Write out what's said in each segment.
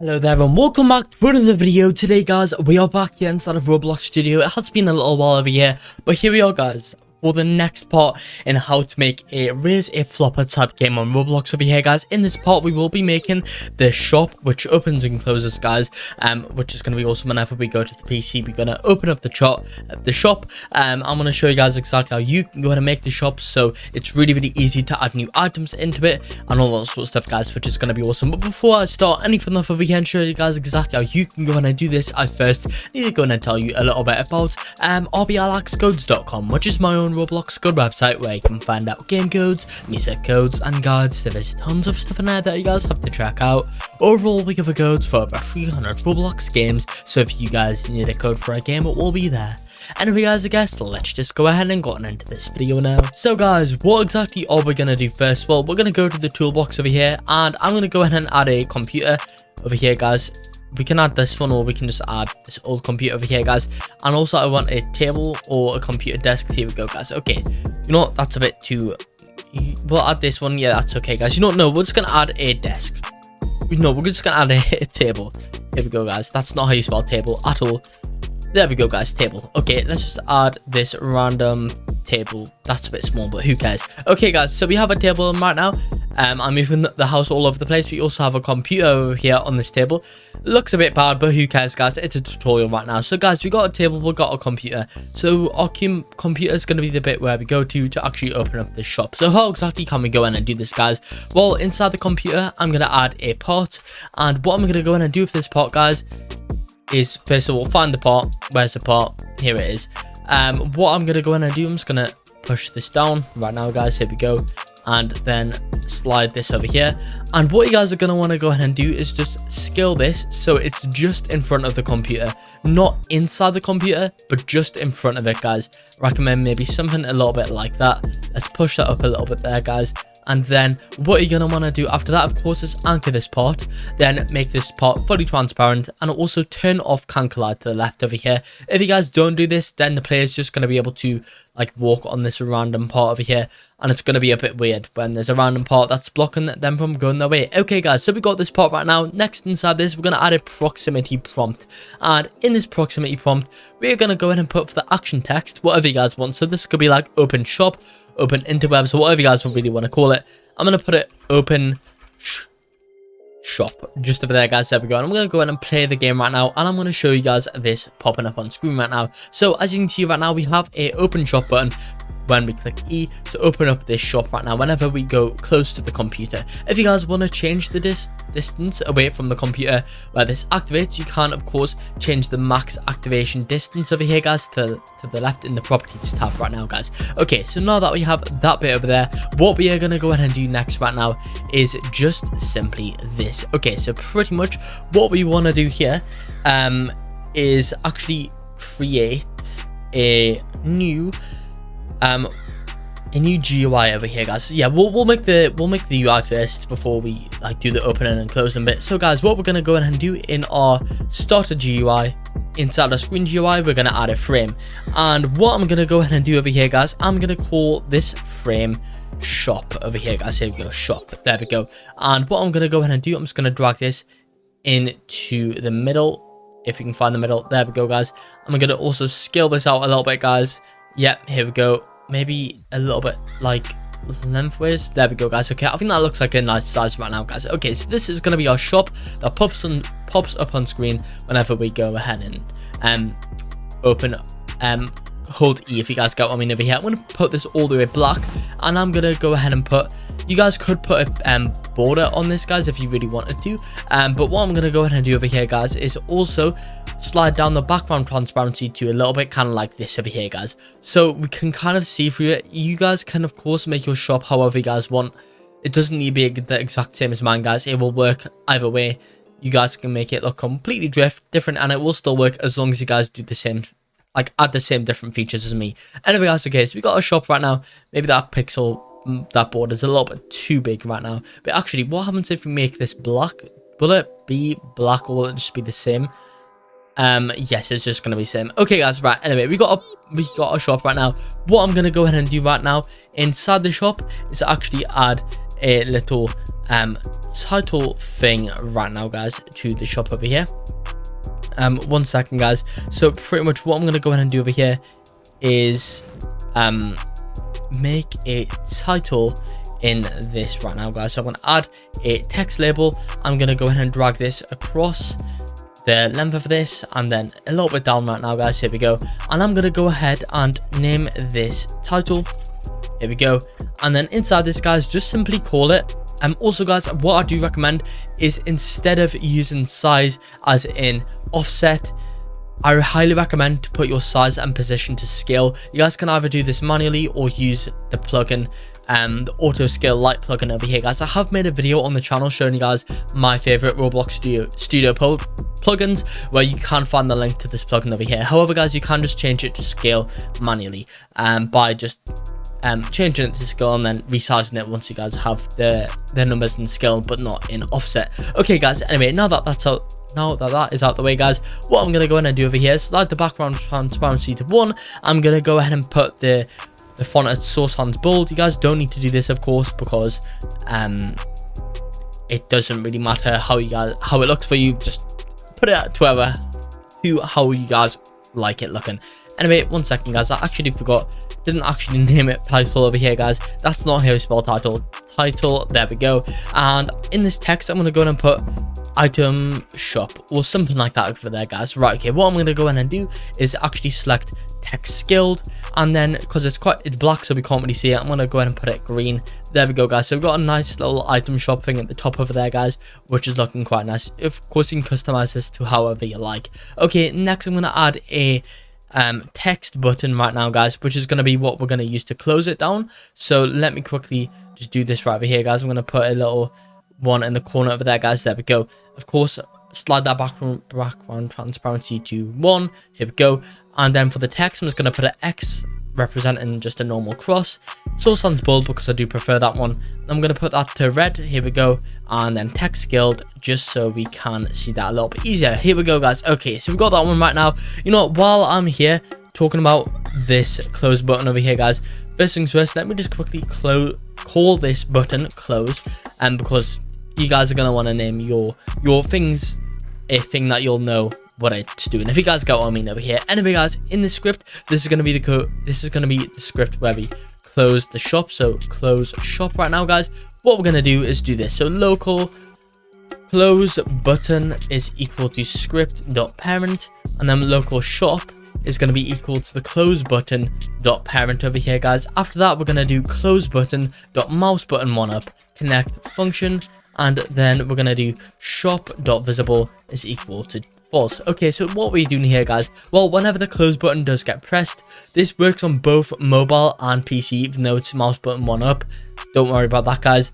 Hello there and welcome back to another video. Today guys, we are back here inside of Roblox Studio. It has been a little while over here, but here we are guys for the next part in how to make a raise a flopper type game on Roblox over here guys. In this part we will be making the shop which opens and closes guys, which is going to be awesome. Whenever we go to the PC we're going to open up the shop. I'm going to show you guys exactly how you can go ahead and make the shop, so it's really easy to add new items into it and all that sort of stuff guys, which is going to be awesome. But before I start anything off over here and show you guys exactly how you can go ahead and do this, I first need to go ahead and tell you a little bit about rblxcodes.com, which is my own Roblox code website where you can find out game codes, music codes and guides. There's tons of stuff in there that you guys have to check out. Overall we give a codes for over 300 Roblox games, so if you guys need a code for a game it will be there. Anyway guys, I guess let's just go ahead and get into this video now. So guys, what exactly are we going to do first? Well, we're going to go to the toolbox over here and I'm going to go ahead and add a computer over here guys. We can add this one or we can just add this old computer over here guys. And also I want a table or a computer desk. Here we go guys. Okay, you know what, that's a bit too, we'll add this one. Yeah, that's okay guys. You don't know, we're just going to add a desk. No, we're just going to add a table. Here we go guys. That's not how you spell table at all. There we go guys, table. Okay, let's just add this random table. That's a bit small, but who cares? Okay guys, so we have a table right now. I'm moving the house all over the place. We also have a computer over here on this table. Looks a bit bad, but who cares guys? It's a tutorial right now. So guys, we got a table, we got a computer. So our computer is going to be the bit where we go to actually open up the shop. So how exactly can we go in and do this guys? Well, inside the computer, I'm going to add a part. And what I'm going to go in and do for this part guys is first of all find the part. Where's the part? Here it is. What I'm gonna go in and do, I'm just gonna push this down right now guys. Here we go, and then slide this over here. And what you guys are gonna want to go ahead and do is just scale this so it's just in front of the computer, not inside the computer but just in front of it guys. Recommend maybe something a little bit like that. Let's push that up a little bit there guys. And then what you're going to want to do after that, of course, is anchor this part. Then make this part fully transparent and also turn off can collide to the left over here. If you guys don't do this, then the player is just going to be able to like walk on this random part over here. And it's going to be a bit weird when there's a random part that's blocking them from going their way. Okay guys, so we got this part right now. Next inside this, we're going to add a proximity prompt. And in this proximity prompt, we're going to go ahead and put for the action text, whatever you guys want. So this could be like open shop, open interwebs, or whatever you guys would really want to call it. I'm going to put it open shop just over there guys. There we go. And I'm going to go ahead and play the game right now, and I'm going to show you guys this popping up on screen right now. So as you can see right now, we have a open shop button when we click E to open up this shop right now whenever we go close to the computer. If you guys want to change the distance away from the computer where this activates, you can of course change the max activation distance over here guys to the left in the properties tab right now guys. Okay, so now that we have that bit over there, what we are going to go ahead and do next right now is just simply this. Okay, so pretty much what we want to do here is actually create a new GUI over here guys. So yeah, we'll make the UI first before we like do the opening and closing bit. So guys, what we're gonna go ahead and do in our starter GUI, inside our screen GUI, we're gonna add a frame. And what I'm gonna go ahead and do over here guys, I'm gonna call this frame shop over here guys. Here we go, shop. There we go. And what I'm gonna go ahead and do, I'm just gonna drag this into the middle. If you can find the middle, there we go guys. I'm gonna also scale this out a little bit guys. Yep, here we go. Maybe a little bit like lengthways. There we go guys. Okay, I think that looks like a nice size right now guys. Okay, so this is going to be our shop that pops up on screen whenever we go ahead and open hold E, if you guys get what I mean over here. I'm going to put this all the way black, and I'm going to go ahead and put, you guys could put a border on this guys if you really wanted to, but what I'm going to go ahead and do over here guys is also slide down the background transparency to a little bit kind of like this over here guys, so we can kind of see through it. You guys can of course make your shop however you guys want. It doesn't need to be the exact same as mine guys. It will work either way. You guys can make it look completely different and it will still work as long as you guys do the same, like add the same different features as me. Anyway guys, okay, so we got a shop right now. Maybe that pixel, that border is a little bit too big right now, but actually what happens if we make this black? Will it be black or will it just be the same? Yes, it's just gonna be the same. Okay guys, right, anyway, we got a shop right now. What I'm gonna go ahead and do right now inside the shop is actually add a little title thing right now, guys, to the shop over here. 1 second, guys. So pretty much what I'm going to go ahead and do over here is make a title in this right now, guys. So I'm going to add a text label. I'm going to go ahead and drag this across the length of this and then a little bit down right now, guys. Here we go. And I'm going to go ahead and name this title. Here we go. And then inside this, guys, just simply call it. Also, guys, what I do recommend is instead of using size as in offset, I highly recommend to put your size and position to scale. You guys can either do this manually or use the plugin, the auto scale light plugin over here, guys. I have made a video on the channel showing you guys my favorite Roblox Studio plugins, where you can find the link to this plugin over here. However, guys, you can just change it to scale manually by just changing it to scale and then resizing it once you guys have the numbers in scale but not in offset. Okay, guys, anyway, now that that is out the way, guys, what I'm gonna go ahead and do over here is slide the background transparency to 1. I'm gonna go ahead and put the font at source sans bold. You guys don't need to do this, of course, because it doesn't really matter how it looks for you. Just put it to how you guys like it looking. Anyway, 1 second, guys, I actually forgot. Didn't actually name it title over here, guys. That's not how you spell title. There we go. And in this text, I'm gonna go ahead and put item shop or something like that over there, guys. Right, okay, what I'm gonna go ahead and do is actually select text scaled, and then because it's black, so we can't really see it, I'm gonna go ahead and put it green. There we go, guys. So we've got a nice little item shop thing at the top over there, guys, which is looking quite nice. Of course, you can customize this to however you like. Okay, next I'm gonna add a text button right now, guys, which is going to be what we're going to use to close it down. So let me quickly just do this right over here, guys. I'm going to put a little one in the corner over there, guys. There we go. Of course, slide that background transparency to 1. Here we go. And then for the text, I'm just going to put an X representing just a normal cross. Source sans bold because I do prefer that one. I'm going to put that to red. Here we go. And then text scaled just so we can see that a little bit easier. Here we go, guys. Okay, so we've got that one right now. You know what, while I'm here talking about this close button over here, guys, first things first, let me just quickly call this button close, and because you guys are going to want to name your things a thing that you'll know what it's doing, if you guys get what I mean over here. Anyway, guys, in the script, this is going to be the code. This is going to be the script where we close the shop. So close shop right now, guys. What we're going to do is do this. So local close button is equal to script.parent, and then local shop is going to be equal to the close button dot parent over here, guys. After that, we're going to do close button dot mouse button one up connect function, and then we're going to do shop dot visible is equal to false. Okay, so what we're doing here, guys, well, whenever the close button does get pressed, this works on both mobile and PC, even though it's mouse button one up. Don't worry about that, guys.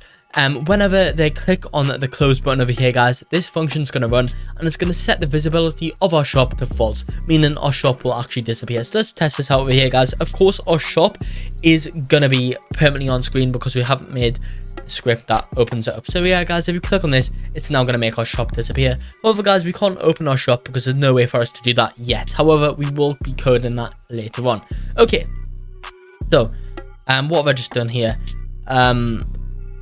Whenever they click on the close button over here, guys, this function is going to run and it's going to set the visibility of our shop to false, meaning our shop will actually disappear. So let's test this out over here, guys. Of course, our shop is going to be permanently on screen because we haven't made the script that opens it up. So yeah, guys, if you click on this, it's now going to make our shop disappear. However, guys, we can't open our shop because there's no way for us to do that yet. However, we will be coding that later on. Okay, so what have I just done here?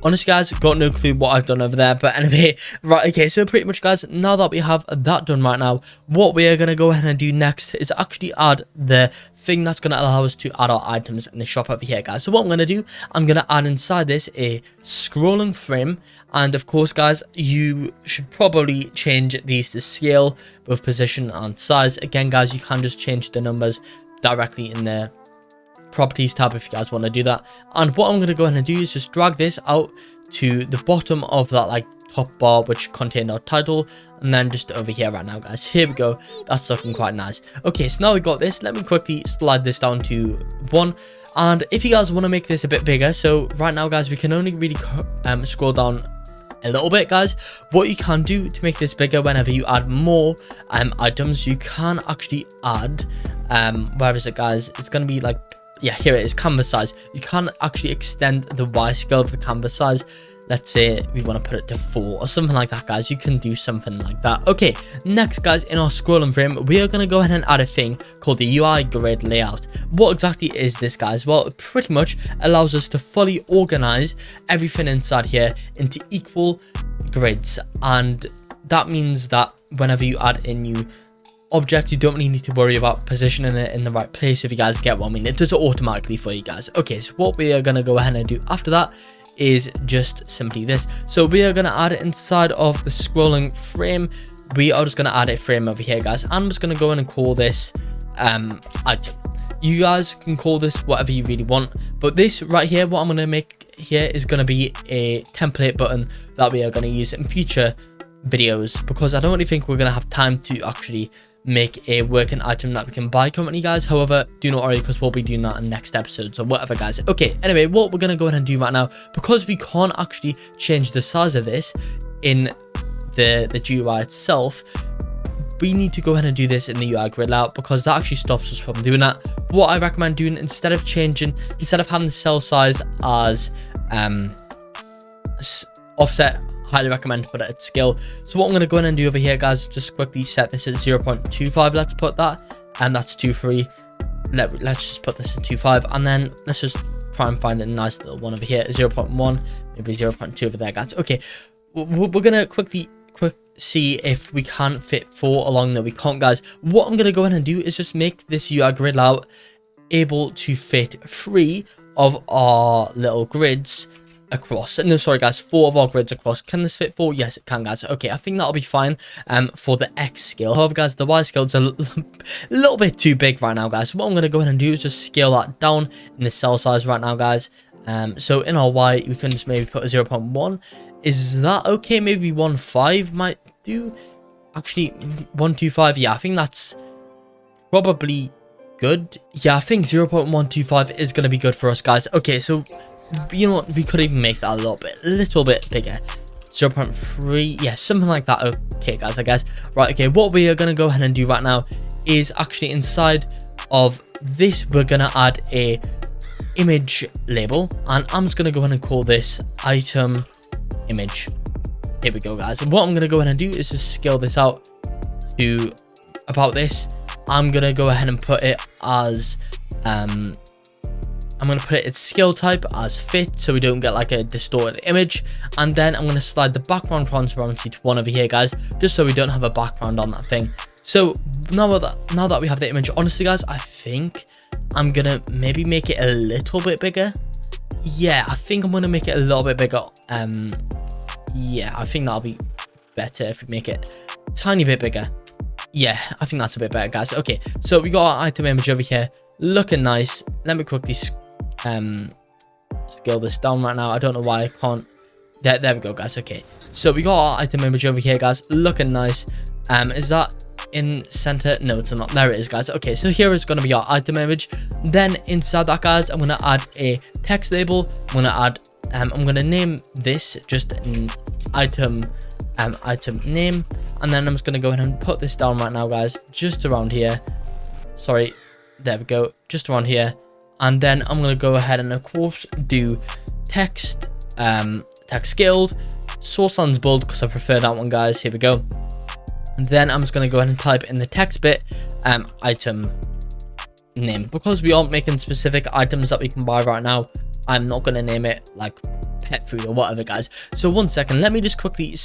Honestly, guys, got no clue what I've done over there, but anyway, right, okay, so pretty much, guys, now that we have that done right now, what we are going to go ahead and do next is actually add the thing that's going to allow us to add our items in the shop over here, guys. So what I'm going to do, I'm going to add inside this a scrolling frame, and of course, guys, you should probably change these to scale, both position and size. Again, guys, you can just change the numbers directly in the properties tab if you guys want to do that. And what I'm going to go ahead and do is just drag this out to the bottom of that like top bar which contained our title, and then just over here right now, guys. Here we go. That's looking quite nice. Okay, so now we got this. Let me quickly slide this down to 1. And if you guys want to make this a bit bigger, so right now, guys, we can only really scroll down a little bit, guys. What you can do to make this bigger, whenever you add more items, you can actually add where is it, guys? It's going to be like, yeah, here it is, canvas size. You can actually extend the Y scale of the canvas size let's say we want to put it to 4 or something like that, guys. You can do something like that. Okay, next, guys, in our scrolling frame, we are going to go ahead and add a thing called the UI grid layout. What exactly is this, guys? Well, it pretty much allows us to fully organize everything inside here into equal grids, and that means that whenever you add a new object, you don't really need to worry about positioning it in the right place, if you guys get what I mean. It does it automatically for you guys. Okay, so what we are going to go ahead and do after that is just simply this. So we are going to add it inside of the scrolling frame. We are just going to add a frame over here, guys. I'm just going to go in and call this item. You guys can call this whatever you really want, but this right here, what I'm going to make here is going to be a template button that we are going to use in future videos, because I don't really think we're going to have time to actually make a working item that we can buy currently, guys. However, do not worry, because we'll be doing that in next episodes or whatever, guys. Okay, anyway, what we're gonna go ahead and do right now, because we can't actually change the size of this in the GUI itself, we need to go ahead and do this in the UI grid layout, because that actually stops us from doing that. What I recommend doing, instead of having the cell size as offset, highly recommend to put it at scale. So what I'm going to go in and do over here, guys, just quickly set this at 0.25. Let's put that, and that's 2.3. Let's just put this in 2.5, and then let's just try and find a nice little one over here, 0.1, maybe 0.2 over there, guys. Okay, we're gonna quickly see if we can fit 4 along there. We can't, guys. What I'm gonna go ahead and do is just make this UI grid layout able to fit 3 of our little grids across. No, sorry, guys, 4 of our grids across. Can this fit 4? Yes, it can, guys. Okay, I think that'll be fine for the X scale. However, guys, the Y scale is a little bit too big right now, guys. So what I'm going to go ahead and do is just scale that down in the cell size right now, guys. So in our Y, we can just maybe put a 0.1. Is that okay? Maybe 1.5 might do. Actually, 1.25. Yeah, I think that's probably good. Yeah, I think 0.125 is going to be good for us, guys. Okay, so you know what, we could even make that a little bit bigger. 0.3, yeah, something like that. Okay, guys, I guess. Right, okay, what we are going to go ahead and do right now is actually inside of this, we're going to add a image label, and I'm just going to go ahead and call this item image. Here we go, guys. And what I'm going to go ahead and do is just scale this out to about this. I'm going to go ahead and put it as I'm going to put its scale type as fit, so we don't get like a distorted image. And then I'm going to slide the background transparency to 1 over here, guys, just so we don't have a background on that thing. So now that we have the image, honestly, guys, I think I'm going to maybe make it a little bit bigger. Yeah, I think I'm going to make it a little bit bigger. Yeah, I think that'll be better if we make it a tiny bit bigger. Yeah, I think that's a bit better, guys. Okay, so we got our item image over here looking nice. Let me quickly scale this down right now. I don't know why I can't. There we go, guys. Okay, so we got our item image over here, guys, looking nice. Is that in center? No, it's not. There it is, guys. Okay, so here is going to be our item image. Then inside that, guys, I'm going to add a text label. I'm going to name this just an item name, and then I'm just going to go ahead and put this down right now, guys, just around here. Sorry, there we go, just around here. And then I'm going to go ahead and, of course, do text scaled, source sans bold, because I prefer that one, guys. Here we go. And then I'm just going to go ahead and type in the text bit item name, because we aren't making specific items that we can buy right now. I'm not going to name it like pet food or whatever, guys. So 1 second, let me just quickly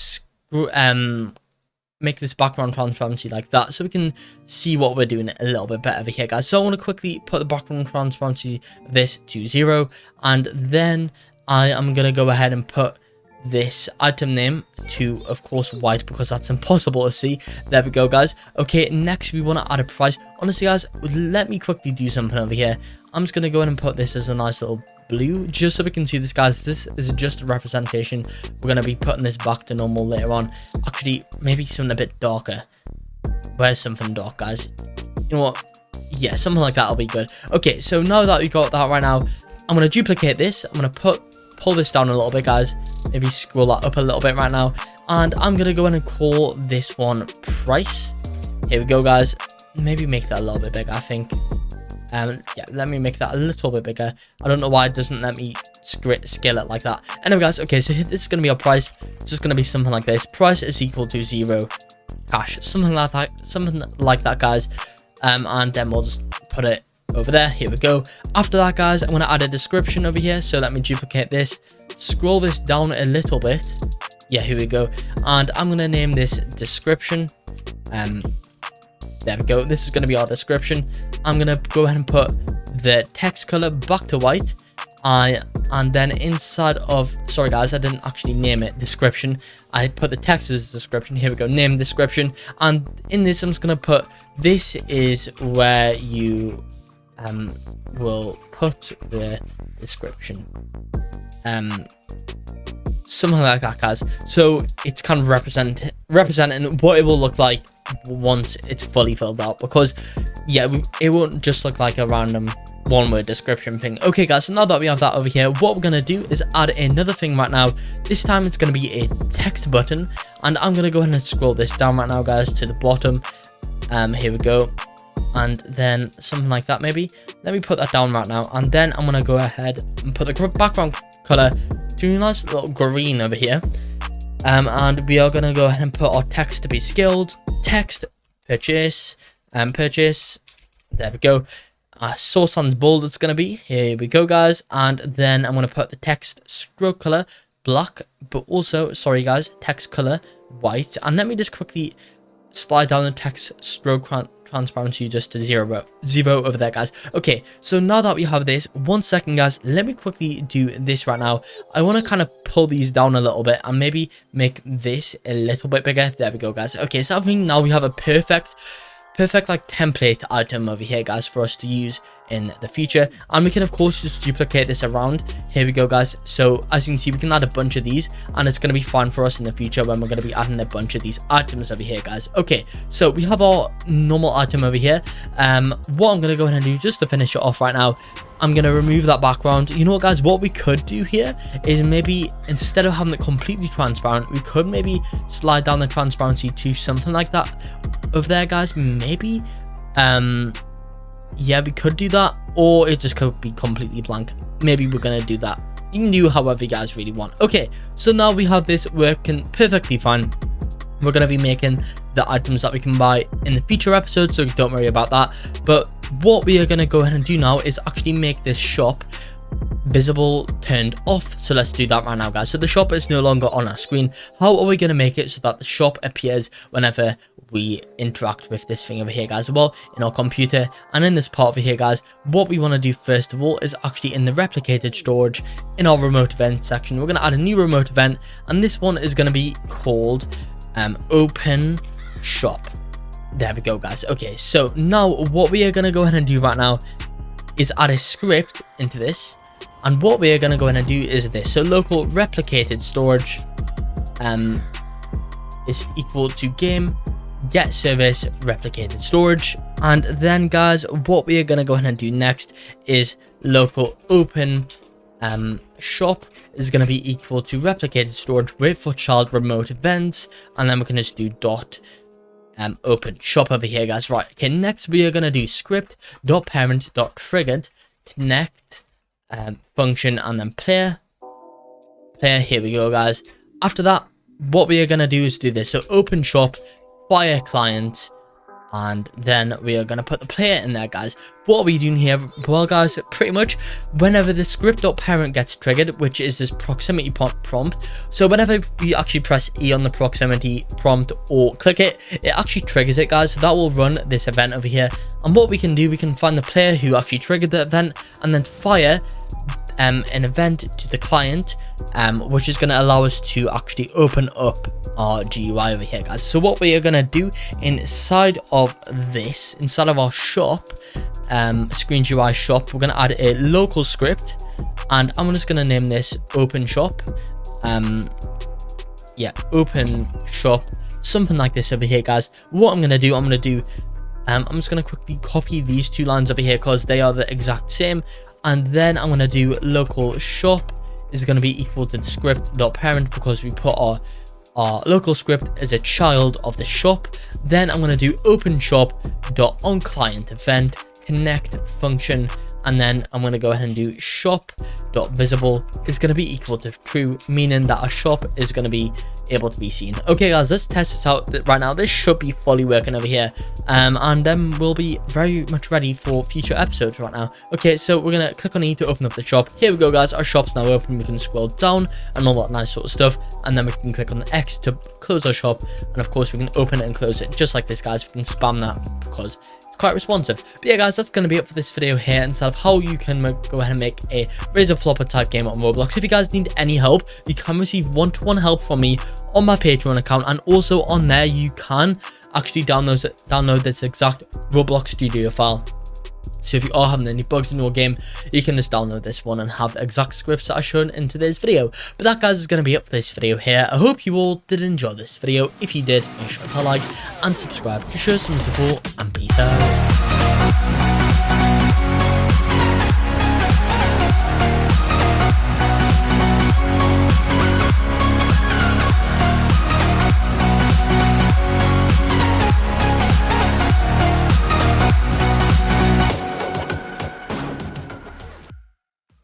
make this background transparency like that, so we can see what we're doing a little bit better over here, guys. So I want to quickly put the background transparency this to 0, and then I am going to go ahead and put this item name to, of course, white, because that's impossible to see. There we go, guys. Okay, next we want to add a price. Honestly, guys, let me quickly do something over here. I'm just going to go ahead and put this as a nice little blue, just so we can see this, guys. This is just a representation. We're going to be putting this back to normal later on. Actually, maybe something a bit darker. Where's something dark, guys? You know what? Yeah, something like that will be good. Okay, so now that we got that right now, I'm going to duplicate this. I'm going to pull this down a little bit, guys. Maybe scroll that up a little bit right now, and I'm going to go in and call this one price. Here we go, guys. Maybe make that a little bit bigger, I think. Yeah, let me make that a little bit bigger. I don't know why it doesn't let me scale it like that. Anyway guys, okay, so this is going to be our price. It's just going to be something like this. Price is equal to 0 cash, something like that guys. And then we'll just put it over there. Here we go. After that guys, I'm going to add a description over here. So let me duplicate this, scroll this down a little bit. Yeah, here we go. And I'm going to name this description. There we go. This is going to be our description. I'm going to go ahead and put the text color back to white. And then inside of, sorry guys, I didn't actually name it description. I put the text as description. Here we go, name description. And in this, I'm just going to put, this is where you will put the description. Something like that guys. So it's kind of representing what it will look like once it's fully filled out, because yeah, it won't just look like a random one-word description thing. Okay guys, so now that we have that over here, what we're going to do is add another thing right now. This time it's going to be a text button, and I'm going to go ahead and scroll this down right now guys to the bottom. Here we go, and then something like that maybe. Let me put that down right now, and then I'm going to go ahead and put the background color to a nice little green over here. And we are going to go ahead and put our text to be scaled. Text, purchase, purchase. There we go. Source sans bold it's going to be. Here we go guys. And then I'm going to put the text stroke color black, but also, sorry guys, text color white. And let me just quickly slide down the text stroke transparency just to zero over there guys. Okay, so now that we have this, 1 second guys, let me quickly do this right now. I want to kind of pull these down a little bit and maybe make this a little bit bigger. There we go guys. Okay, so I think now we have a perfect like template item over here guys for us to use in the future, and we can of course just duplicate this around. Here we go guys. So as you can see, we can add a bunch of these, and it's going to be fine for us in the future when we're going to be adding a bunch of these items over here guys. Okay, so we have our normal item over here. What I'm going to go ahead and do just to finish it off right now, I'm going to remove that background. You know what guys, what we could do here is maybe instead of having it completely transparent, we could maybe slide down the transparency to something like that over there guys. Maybe yeah, we could do that, or it just could be completely blank. Maybe we're gonna do that. You can do however you guys really want. Okay, so now we have this working perfectly fine. We're gonna be making the items that we can buy in the future episodes, so don't worry about that. But what we are gonna go ahead and do now is actually make this shop visible turned off. So let's do that right now guys. So the shop is no longer on our screen. How are we going to make it so that the shop appears whenever we interact with this thing over here guys? Well, in our computer and in this part over here guys, what we want to do first of all is actually in the replicated storage in our remote event section, we're going to add a new remote event, and this one is going to be called open shop. There we go guys. Okay, so now what we are going to go ahead and do right now is add a script into this. And what we are going to go ahead and do is this. So local replicated storage is equal to game get service replicated storage. And then guys, what we are going to go ahead and do next is local open shop is going to be equal to replicated storage wait for child remote events. And then we can just do dot open shop over here guys. Right, okay, next we are going to do script.parent.triggered connect function, and then player. Here we go guys. After that, what we are going to do is do this. So open shop fire client, and then we are going to put the player in there guys. What are we doing here? Well guys, pretty much whenever the script.parent gets triggered, which is this proximity prompt, so whenever we actually press E on the proximity prompt or click it, it actually triggers it guys. So that will run this event over here, and what we can do, we can find the player who actually triggered the event and then fire an event to the client, which is going to allow us to actually open up our GUI over here guys. So what we are going to do inside of this, inside of our shop, screen GUI shop, we're going to add a local script, and I'm just going to name this open shop. Yeah, open shop, something like this over here guys. What I'm going to do, I'm just going to quickly copy these two lines over here because they are the exact same. And then I'm going to do local shop is going to be equal to the script.parent because we put our local script as a child of the shop. Then I'm going to do open shop.onClientEvent connect function, and then I'm going to go ahead and do shop.visible is going to be equal to true, meaning that our shop is going to be able to be seen. Okay guys, let's test this out right now. This should be fully working over here, and then we'll be very much ready for future episodes right now. Okay, so we're gonna click on E to open up the shop. Here we go guys, our shop's now open. We can scroll down and all that nice sort of stuff, and then we can click on the X to close our shop, and of course we can open it and close it just like this guys. We can spam that because quite responsive. But yeah guys, that's going to be it for this video here, instead of how you can go ahead and make a Razor Floppa type game on Roblox. If you guys need any help, you can receive one-to-one help from me on my Patreon account, and also on there you can actually download this exact Roblox Studio file. So if you are having any bugs in your game, you can just download this one and have the exact scripts that are shown in today's video. But that guys is going to be it for this video here. I hope you all did enjoy this video. If you did, make sure to like and subscribe to show some support, and peace out.